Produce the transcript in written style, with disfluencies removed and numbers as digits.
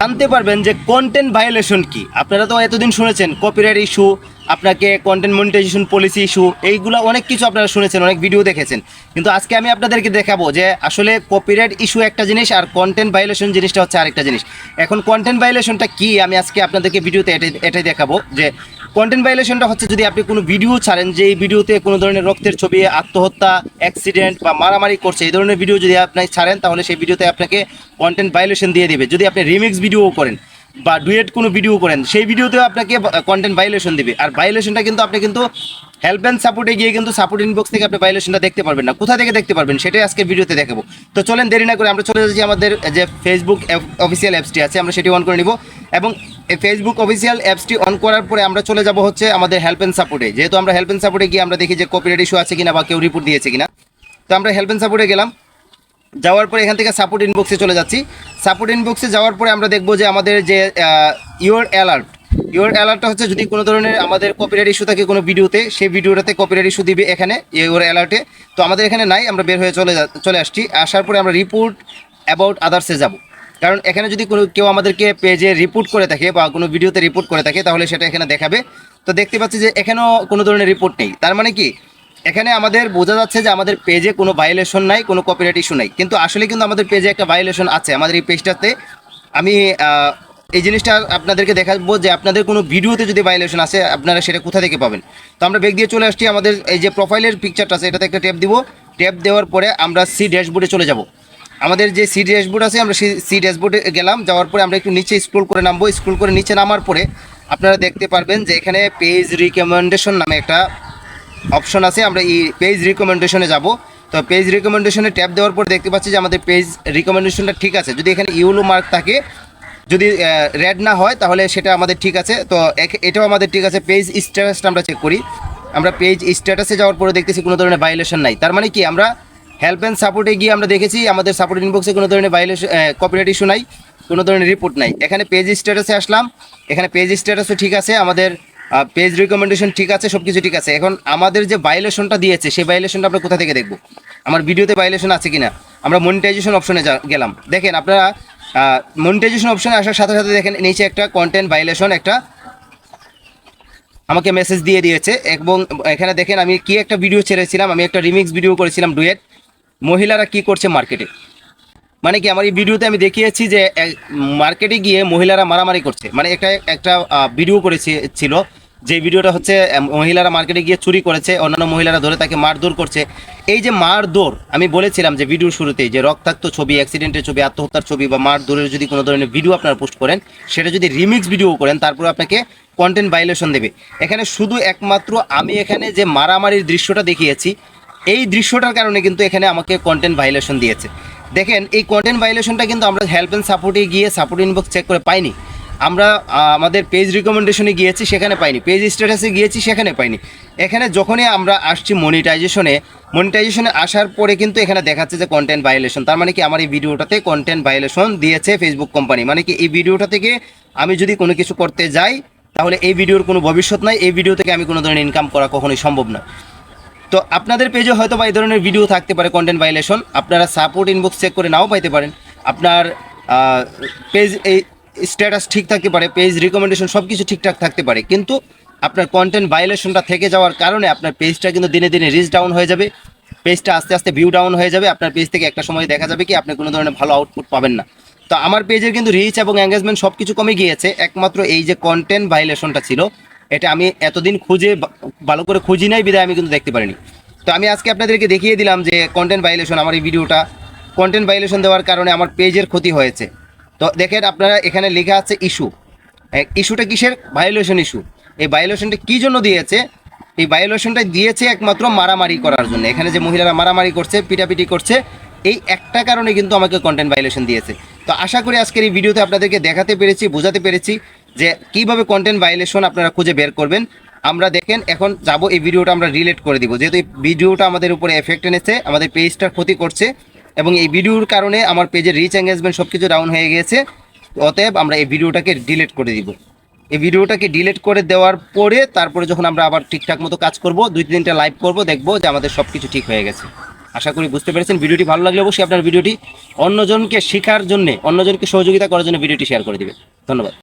জানতে পারবেন যে কন্টেন্ট ভায়োলেশন কি। আপনারা তো এতদিন শুনেছেন কপিরাইট ইস্যু, আপনাকে কন্টেন্ট মনিটাইজেশন পলিসি ইস্যু, এইগুলো অনেক কিছু আপনারা শুনেছেন, অনেক ভিডিও দেখেছেন। কিন্তু আজকে আমি আপনাদেরকে দেখাবো যে আসলে কপিরাইট ইস্যু একটা জিনিস আর কন্টেন্ট ভায়োলেশন জিনিসটা হচ্ছে আরেকটা জিনিস। এখন কন্টেন্ট ভায়োলেশনটা কি আমি আজকে আপনাদেরকে ভিডিওতে এটাই দেখাবো যে কন্টেন্ট ভায়োলেশনটা হচ্ছে যদি আপনি কোনো ভিডিও ছাড়েন যে এই ভিডিওতে কোনো ধরনের রক্তের ছবি, আত্মহত্যা, অ্যাক্সিডেন্ট বা মারামারি করছে এই ধরনের ভিডিও যদি আপনি ছাড়েন তাহলে সেই ভিডিওতে আপনাকে কন্টেন্ট ভায়োলেশন দিয়ে দিবে। যদি আপনি রিমিক্স ভিডিও করেন বা ডুয়েট কোনো ভিডিও করেন সেই ভিডিওতেও আপনাকে কন্টেন্ট ভায়োলেশন দিবে। আর ভায়োলেশনটা কিন্তু আপনি কিন্তু হেল্প অ্যান্ড সাপোর্টে গিয়ে কিন্তু সাপোর্ট ইনবক্স থেকে আপনি ভায়োলেশনটা দেখতে পারবেন না। কোথা থেকে দেখতে পারবেন সেটাই আজকে ভিডিওতে দেখাবো। তো চলেন দেরি না করে আমরা চলে যাচ্ছি আমাদের যে ফেসবুক অফিসিয়াল অ্যাপসটি আছে আমরা সেটি অন করে নিব, এবং এই ফেসবুক অফিসিয়াল অ্যাপসটি অন করার পরে আমরা চলে যাব হচ্ছে আমাদের হেল্প অ্যান্ড সাপোর্টে। যেহেতু আমরা হেল্প অ্যান্ড সাপোর্টে গিয়ে আমরা দেখি যে কপিরাইট ইস্যু আছে কিনা বা কেউ রিপোর্ট দিয়েছে কিনা। তো আমরা হেল্প অ্যান্ড সাপোর্টে গেলাম, যাওয়ার পরে এখান থেকে সাপোর্ট ইনবক্সে চলে যাচ্ছি। সাপোর্ট ইনবক্সে যাওয়ার পরে আমরা দেখব যে আমাদের যে ইওর অ্যালার্টটা হচ্ছে যদি কোনো ধরনের আমাদের কপিরাইট ইস্যু থাকে কোনো ভিডিওতে, সেই ভিডিওটাতে কপিরাইট ইস্যু দিবে এখানে ইওর অ্যালার্টে। তো আমাদের এখানে নাই, আমরা বের হয়ে চলে আসছি। আসার পরে আমরা রিপোর্ট অ্যাবাউট আদার্সে যাব, কারণ এখানে যদি কেউ আমাদেরকে পেজে রিপোর্ট করে থাকে বা কোনো ভিডিওতে রিপোর্ট করে থাকে তাহলে সেটা এখানে দেখাবে। তো দেখতে পাচ্ছি যে এখানেও কোনো ধরনের রিপোর্ট নেই। তার মানে কি এখানে আমাদের বোঝা যাচ্ছে যে আমাদের পেজে কোনো ভায়োলেশন নাই, কোনো কপিরাইট ইস্যু নাই। কিন্তু আসলে কিন্তু আমাদের পেজে একটা ভায়োলেশন আছে। আমাদের এই পেজটাতে আমি এই জিনিসটা আপনাদেরকে দেখাবো যে আপনাদের কোনো ভিডিওতে যদি ভায়োলেশন আছে আপনারা সেটা কোথা থেকে পাবেন। তো আমরা বেগ দিয়ে চলে আসছি, আমাদের এই যে প্রোফাইলের পিকচারটা আছে এটাতে একটা ট্যাপ দিব। ট্যাপ দেওয়ার পরে আমরা সি ড্যাশবোর্ডে চলে যাব। আমাদের যে সি ড্যাশবোর্ড আছে আমরা সি ড্যাশবোর্ডে গেলাম, যাওয়ার পরে আমরা একটু নিচে স্ক্রল করে নামবো। স্ক্রল করে নিচে নামার পরে আপনারা দেখতে পারবেন যে এখানে পেজ রিকমেন্ডেশন নামে একটা অপশন আছে। আমরা এই পেজ রিকমেন্ডেশনে যাব। তো পেজ রিকমেন্ডেশনে ট্যাপ দেওয়ার পর দেখতে পাচ্ছি যে আমাদের পেজ রিকমেন্ডেশনটা ঠিক আছে। যদি এখানে ইউলো মার্ক থাকে, যদি রেড না হয় তাহলে সেটা আমাদের ঠিক আছে। তো এটাও আমাদের ঠিক আছে। পেজ স্ট্যাটাসটা আমরা চেক করি। আমরা পেজ স্ট্যাটাসে যাওয়ার পরে দেখতেছি কোনো ধরনের ভায়োলেশন নাই। তার মানে কি আমরা হেল্প অ্যান্ড সাপোর্টে গিয়ে আমরা দেখেছি আমাদের সাপোর্ট ইনবক্সে কোনো ধরনের ভায়োলেশন, কপিরাইট ইস্যু নাই, কোনো ধরনের রিপোর্ট নাই। এখানে পেজ স্ট্যাটাসে আসলাম, এখানে পেজ স্ট্যাটাসও ঠিক আছে, আমাদের পেজ রিকমেন্ডেশন ঠিক আছে, সব কিছু ঠিক আছে। এখন আমাদের যে ভায়োলেশনটা দিয়েছে সেই ভায়োলেশনটা আমরা কোথা থেকে দেখব, আমার ভিডিওতে ভায়োলেশন আছে কিনা। আমরা মনিটাইজেশন অপশনে গেলাম। দেখেন আপনারা মনিটাইজেশন অপশনে আসার সাথে সাথে দেখেন নিচে একটা কন্টেন্ট ভায়োলেশন একটা আমাকে মেসেজ দিয়ে দিয়েছে। এবং এখানে দেখেন আমি কি একটা ভিডিও ছেড়েছিলাম, আমি একটা রিমিক্স ভিডিও করেছিলাম ডুয়েট, মহিলারা কি করছে মার্কেটে। মানে কি আমার এই ভিডিওতে আমি দেখিয়েছি যে মার্কেটে গিয়ে মহিলারা মারামারি করছে। মানে একটা ভিডিও ছিল যে ভিডিওটা হচ্ছে মহিলারা মার্কেটে গিয়ে চুরি করেছে, অন্যান্য মহিলারা ধরে তাকে মারধর করছে। এই যে মারধর, আমি বলেছিলাম যে ভিডিওর শুরুতেই যে রক্তাক্ত ছবি, অ্যাক্সিডেন্টের ছবি, আত্মহত্যার ছবি বা মারধরের যদি কোনো ধরনের ভিডিও আপনারা পোস্ট করেন, সেটা যদি রিমিক্স ভিডিও করেন তারপরে আপনাকে কন্টেন্ট ভায়োলেশন দেবে। এখানে শুধু একমাত্র আমি এখানে যে মারামারির দৃশ্যটা দেখিয়েছি এই দৃশ্যটার কারণে কিন্তু এখানে আমাকে কন্টেন্ট ভায়োলেশন দিয়েছে। দেখেন এই কন্টেন্ট ভায়োলেশনটা কিন্তু আমরা হেল্প অ্যান্ড সাপোর্টে গিয়ে সাপোর্ট ইনবক্স চেক করে পাইনি। আমরা আমাদের পেজ রিকমেন্ডেশনে গিয়েছি সেখানে পাইনি, পেজ স্ট্যাটাসে গিয়েছি সেখানে পাইনি। এখানে যখনই আমরা আসছি মনিটাইজেশনে আসার পরে কিন্তু এখানে দেখাচ্ছে যে কন্টেন্ট ভায়োলেশন। তার মানে কি আমার এই ভিডিওটাতে কন্টেন্ট ভায়োলেশন দিয়েছে ফেসবুক কোম্পানি। মানে কি এই ভিডিওটা থেকে আমি যদি কোনো কিছু করতে যাই তাহলে এই ভিডিওর কোনো ভবিষ্যৎ নাই, এই ভিডিও থেকে আমি কোনো ধরনের ইনকাম করা কখনোই সম্ভব না। তো আপনাদের পেজে হয়তো বা এই ধরনের ভিডিও থাকতে পারে কন্টেন্ট ভায়োলেশন, আপনারা সাপোর্ট ইনবক্স চেক করে নাও পাইতে পারেন। আপনার পেজ এই স্ট্যাটাস ঠিক থাকতে পারে, পেজ রিকমেন্ডেশন সব কিছু ঠিকঠাক থাকতে পারে, কিন্তু আপনার কন্টেন্ট ভায়োলেশনটা থেকে যাওয়ার কারণে আপনার পেজটা কিন্তু দিনে দিনে রিচ ডাউন হয়ে যাবে, পেজটা আস্তে আস্তে ভিউ ডাউন হয়ে যাবে। আপনার পেজ থেকে একটা সময় দেখা যাবে কি আপনি কোনো ধরনের ভালো আউটপুট পাবেন না। তো আমার পেজের কিন্তু রিচ এবং এঙ্গেজমেন্ট সব কিছু কমে গিয়েছে, একমাত্র এই যে কন্টেন্ট ভায়োলেশনটা ছিল এটা আমি এতদিন ভালো করে খুঁজি নাই বিধায় আমি কিন্তু দেখতে পারিনি। তো আমি আজকে আপনাদেরকে দেখিয়ে দিলাম যে কন্টেন্ট ভায়োলেশন, আমার এই ভিডিওটা কন্টেন্ট ভায়োলেশন দেওয়ার কারণে আমার পেজের ক্ষতি হয়েছে। তো দেখেন আপনারা এখানে লেখা আছে ইস্যুটা কিসের, ভায়োলেশন ইস্যু। এই ভায়োলেশনটা কী জন্য দিয়েছে, এই ভায়োলেশনটা দিয়েছে একমাত্র মারামারি করার জন্য। এখানে যে মহিলারা মারামারি করছে, পিটাপিটি করছে, এই একটা কারণে কিন্তু আমাকে কন্টেন্ট ভায়োলেশন দিয়েছে। তো আশা করি আজকের এই ভিডিওতে আপনাদেরকে দেখাতে পেরেছি, বোঝাতে পেরেছি যে কীভাবে কন্টেন্ট ভায়োলেশন আপনারা খুঁজে বের করবেন। আমরা দেখেন এখন যাব এই ভিডিওটা আমরা রিলেট করে দিব, যেহেতু এই ভিডিওটা আমাদের উপরে এফেক্ট এনেছে, আমাদের পেজটার ক্ষতি করছে এবং এই ভিডিওর কারণে আমার পেজের রিচ এঙ্গেজমেন্ট সব কিছু ডাউন হয়ে গিয়েছে। অতএব আমরা এই ভিডিওটাকে ডিলিট করে দিব। এই ভিডিওটাকে ডিলিট করে দেওয়ার পরে তারপরে যখন আমরা আবার ঠিকঠাক মতো কাজ করব, 2-3টা লাইভ করব, দেখব যে আমাদের সব কিছু ঠিক হয়ে গেছে। আশা করি বুঝতে পেরেছেন। ভিডিওটি ভালো লাগলে অবশ্যই আপনার ভিডিওটি অন্যজনকে শেখার জন্য, অন্যজনকে সহযোগিতা করার জন্য ভিডিওটি শেয়ার করে দিবেন। ধন্যবাদ।